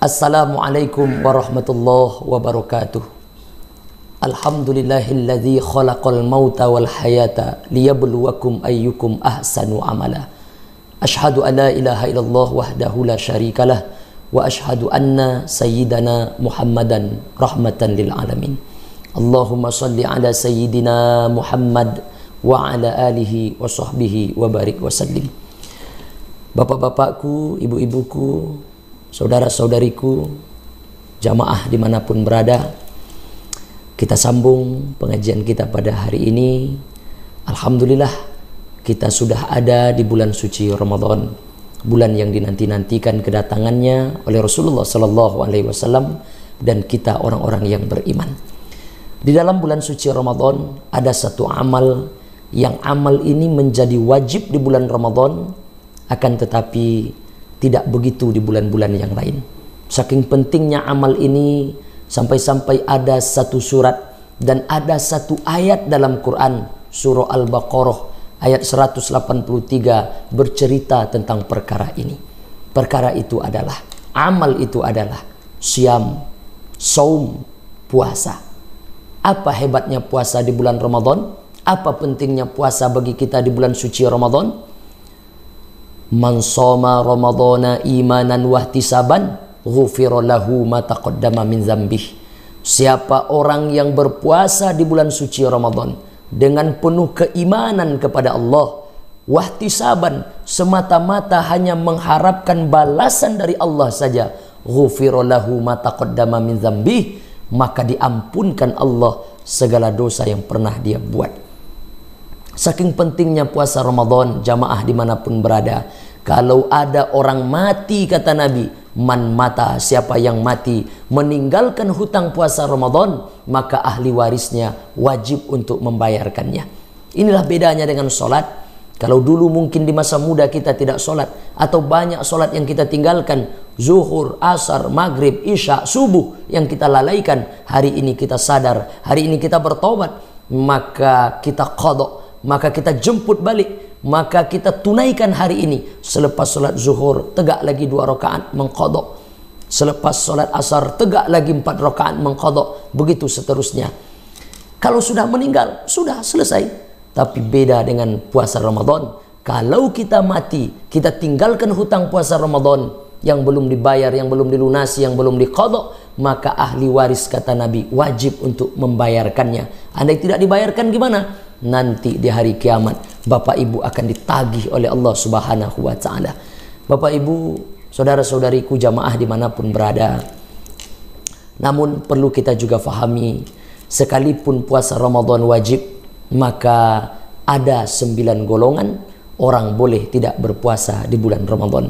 Assalamualaikum warahmatullahi wabarakatuh. Alhamdulillahilladzi khalaqal mauta wal hayata liyabluwakum ayyukum ahsanu amala. Ashhadu an la ilaha illallah wahdahu la syarikalah wa ashhadu anna sayyidana Muhammadan rahmatan lil alamin. Allahumma salli ala sayyidina Muhammad wa ala alihi wa sahbihi wa barik wa sallim. Bapak-bapakku, ibu-ibuku, saudara-saudariku, jamaah dimanapun berada, kita sambung pengajian kita pada hari ini. Alhamdulillah, kita sudah ada di bulan suci Ramadan, bulan yang dinanti-nantikan kedatangannya oleh Rasulullah Sallallahu Alaihi Wasallam dan kita orang-orang yang beriman. Di dalam bulan suci Ramadan ada satu amal yang amal ini menjadi wajib di bulan Ramadan, akan tetapi tidak begitu di bulan-bulan yang lain. Saking pentingnya amal ini sampai-sampai ada satu surat dan ada satu ayat dalam Quran, surah Al-Baqarah ayat 183 bercerita tentang perkara ini. Perkara itu adalah, amal itu adalah siam, saum, puasa. Apa hebatnya puasa di bulan Ramadan? Apa pentingnya puasa bagi kita di bulan suci Ramadan? Man shoma ramadhana imanan wahtisaban ghufira lahu ma taqaddama min dzambih. Siapa orang yang berpuasa di bulan suci Ramadan dengan penuh keimanan kepada Allah, wahtisaban, semata-mata hanya mengharapkan balasan dari Allah saja, ghufira lahu ma taqaddama min dzambih, maka diampunkan Allah segala dosa yang pernah dia buat. Saking pentingnya puasa Ramadan, jamaah dimanapun berada, kalau ada orang mati, kata Nabi, man mata, siapa yang mati meninggalkan hutang puasa Ramadan, maka ahli warisnya wajib untuk membayarkannya. Inilah bedanya dengan sholat. Kalau dulu mungkin di masa muda kita tidak sholat, atau banyak sholat yang kita tinggalkan, zuhur, asar, maghrib, isya, subuh yang kita lalaikan, hari ini kita sadar, hari ini kita bertobat, maka kita qadha, maka kita jemput balik, maka kita tunaikan hari ini. Selepas sholat zuhur, tegak lagi 2 rakaat mengqadha. Selepas sholat asar, tegak lagi 4 rakaat mengqadha. Begitu seterusnya. Kalau sudah meninggal, sudah selesai. Tapi beda dengan puasa Ramadan. Kalau kita mati, kita tinggalkan hutang puasa Ramadan yang belum dibayar, yang belum dilunasi, yang belum diqadha, maka ahli waris, kata Nabi, wajib untuk membayarkannya. Andai tidak dibayarkan gimana? Nanti di hari kiamat Bapak Ibu akan ditagih oleh Allah Subhanahu wa ta'ala. Bapak Ibu, saudara-saudariku, jamaah dimanapun berada, namun perlu kita juga fahami, sekalipun puasa Ramadan wajib, maka ada 9 golongan orang boleh tidak berpuasa di bulan Ramadan.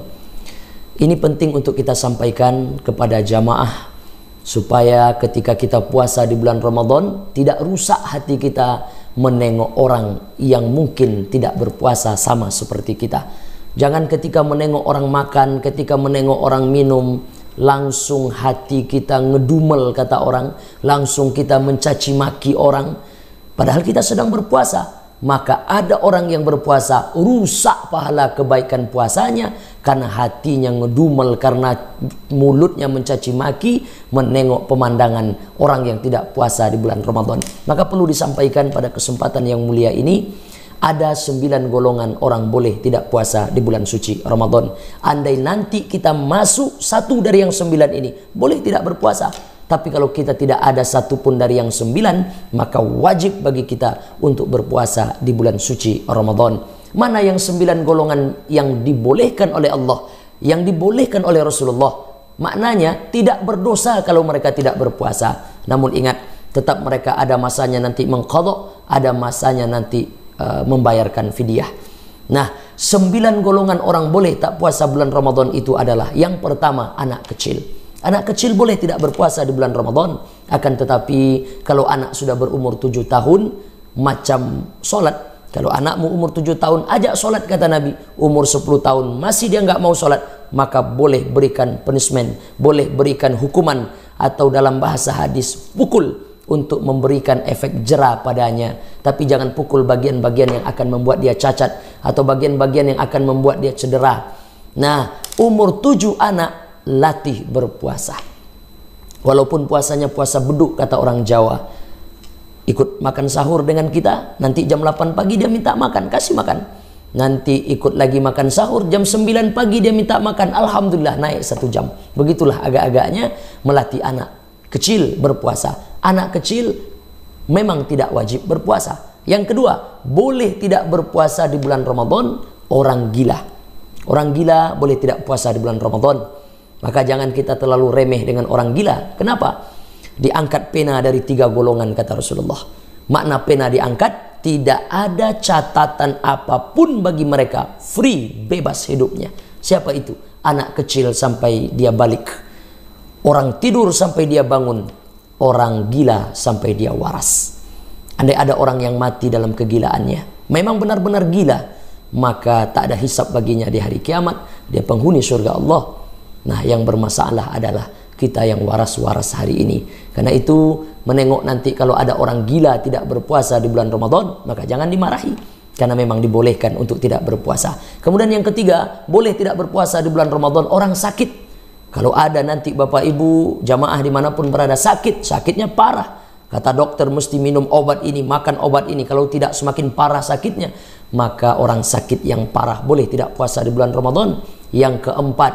Ini penting untuk kita sampaikan kepada jamaah, supaya ketika kita puasa di bulan Ramadan tidak rusak hati kita menengok orang yang mungkin tidak berpuasa sama seperti kita. Jangan ketika menengok orang makan, ketika menengok orang minum, langsung hati kita ngedumel, kata orang, langsung kita mencaci maki orang, padahal kita sedang berpuasa. Maka ada orang yang berpuasa rusak pahala kebaikan puasanya karena hatinya ngedumel, karena mulutnya mencaci maki menengok pemandangan orang yang tidak puasa di bulan Ramadan. Maka perlu disampaikan pada kesempatan yang mulia ini, ada 9 golongan orang boleh tidak puasa di bulan suci Ramadan. Andai nanti kita masuk satu dari yang 9 ini, boleh tidak berpuasa. Tapi kalau kita tidak ada satupun dari yang 9, maka wajib bagi kita untuk berpuasa di bulan suci Ramadan. Mana yang 9 golongan yang dibolehkan oleh Allah, yang dibolehkan oleh Rasulullah? Maknanya tidak berdosa kalau mereka tidak berpuasa. Namun ingat, tetap mereka ada masanya nanti mengqadha, ada masanya nanti membayarkan fidyah. Nah, 9 golongan orang boleh tak puasa bulan Ramadan itu adalah, yang pertama, anak kecil. Anak kecil boleh tidak berpuasa di bulan Ramadan. Akan tetapi kalau anak sudah berumur 7 tahun, macam sholat. Kalau anakmu umur 7 tahun, ajak sholat, kata Nabi. Umur 10 tahun masih dia nggak mau sholat, maka boleh berikan punishment, boleh berikan hukuman, atau dalam bahasa hadis, pukul, untuk memberikan efek jera padanya. Tapi jangan pukul bagian-bagian yang akan membuat dia cacat, atau bagian-bagian yang akan membuat dia cedera. Nah, umur 7 anak latih berpuasa. Walaupun puasanya puasa beduk kata orang Jawa, ikut makan sahur dengan kita, nanti jam 8 pagi dia minta makan, kasih makan. Nanti ikut lagi makan sahur, jam 9 pagi dia minta makan, alhamdulillah naik 1 jam. Begitulah agak-agaknya melatih anak kecil berpuasa. Anak kecil memang tidak wajib berpuasa. Yang kedua, boleh tidak berpuasa di bulan Ramadan orang gila. Orang gila boleh tidak puasa di bulan Ramadan. Maka jangan kita terlalu remeh dengan orang gila. Kenapa? Diangkat pena dari 3 golongan kata Rasulullah. Makna pena diangkat, tidak ada catatan apapun bagi mereka, free, bebas hidupnya. Siapa itu? Anak kecil sampai dia balik, orang tidur sampai dia bangun, orang gila sampai dia waras. Andai ada orang yang mati dalam kegilaannya, memang benar-benar gila, maka tak ada hisab baginya di hari kiamat, dia penghuni surga Allah. Nah, yang bermasalah adalah kita yang waras-waras hari ini. Karena itu menengok nanti kalau ada orang gila tidak berpuasa di bulan Ramadan, maka jangan dimarahi, karena memang dibolehkan untuk tidak berpuasa. Kemudian yang ketiga, boleh tidak berpuasa di bulan Ramadan orang sakit. Kalau ada nanti Bapak Ibu jamaah dimanapun berada sakit, sakitnya parah, kata dokter mesti minum obat ini, makan obat ini, kalau tidak semakin parah sakitnya, maka orang sakit yang parah boleh tidak puasa di bulan Ramadan. Yang keempat,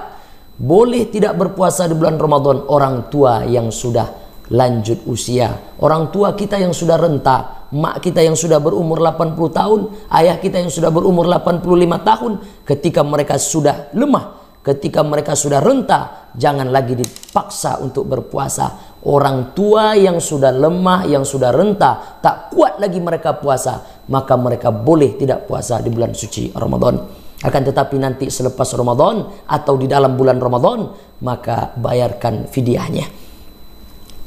boleh tidak berpuasa di bulan Ramadan orang tua yang sudah lanjut usia. Orang tua kita yang sudah renta, mak kita yang sudah berumur 80 tahun, ayah kita yang sudah berumur 85 tahun, ketika mereka sudah lemah, ketika mereka sudah renta, jangan lagi dipaksa untuk berpuasa. Orang tua yang sudah lemah, yang sudah renta, tak kuat lagi mereka puasa, maka mereka boleh tidak puasa di bulan suci Ramadan. Akan tetapi nanti selepas Ramadan atau di dalam bulan Ramadan, maka bayarkan fidyahnya.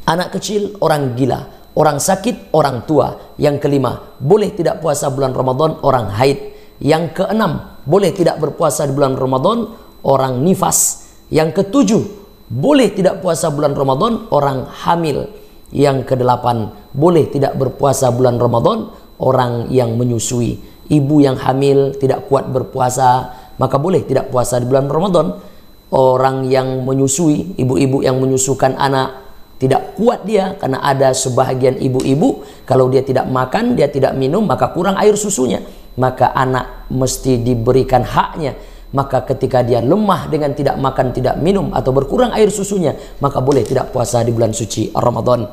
Anak kecil, orang gila, orang sakit, orang tua. Yang kelima, boleh tidak puasa bulan Ramadan orang haid. Yang keenam, boleh tidak berpuasa di bulan Ramadan orang nifas. Yang ketujuh, boleh tidak puasa bulan Ramadan orang hamil. Yang kedelapan, boleh tidak berpuasa bulan Ramadan orang yang menyusui. Ibu yang hamil tidak kuat berpuasa, maka boleh tidak puasa di bulan Ramadan. Orang yang menyusui, ibu-ibu yang menyusukan anak, tidak kuat dia, karena ada sebahagian ibu-ibu kalau dia tidak makan, dia tidak minum, maka kurang air susunya, maka anak mesti diberikan haknya. Maka ketika dia lemah dengan tidak makan, tidak minum, atau berkurang air susunya, maka boleh tidak puasa di bulan suci Ramadan.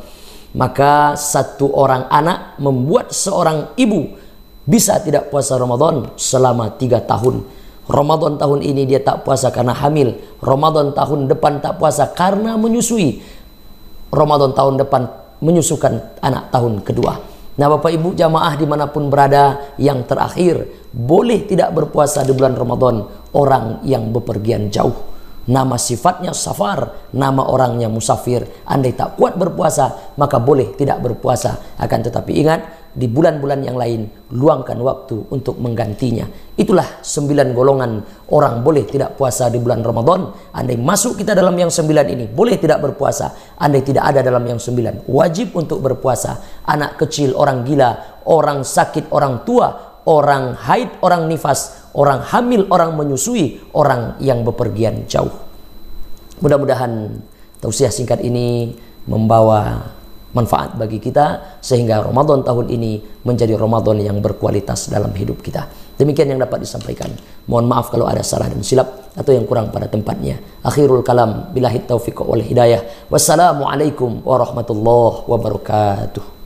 Maka satu orang anak membuat seorang ibu bisa tidak puasa Ramadan selama 3 tahun. Ramadan tahun ini dia tak puasa karena hamil. Ramadan tahun depan tak puasa karena menyusui. Ramadan tahun depan menyusukan anak tahun kedua. Nah Bapak Ibu jamaah dimanapun berada, yang terakhir, boleh tidak berpuasa di bulan Ramadan orang yang bepergian jauh. Nama sifatnya safar, nama orangnya musafir. Andai tak kuat berpuasa, maka boleh tidak berpuasa. Akan tetapi ingat, di bulan-bulan yang lain, luangkan waktu untuk menggantinya. Itulah 9 golongan orang boleh tidak puasa di bulan Ramadan. Andai masuk kita dalam yang 9 ini, boleh tidak berpuasa. Andai tidak ada dalam yang 9, wajib untuk berpuasa. Anak kecil, orang gila, orang sakit, orang tua, orang haid, orang nifas, orang hamil, orang menyusui, orang yang bepergian jauh. Mudah-mudahan tausiah singkat ini membawa manfaat bagi kita, sehingga Ramadan tahun ini menjadi Ramadan yang berkualitas dalam hidup kita. Demikian yang dapat disampaikan. Mohon maaf kalau ada salah dan silap atau yang kurang pada tempatnya. Akhirul kalam, billahi taufiq wal hidayah. Wassalamualaikum warahmatullahi wabarakatuh.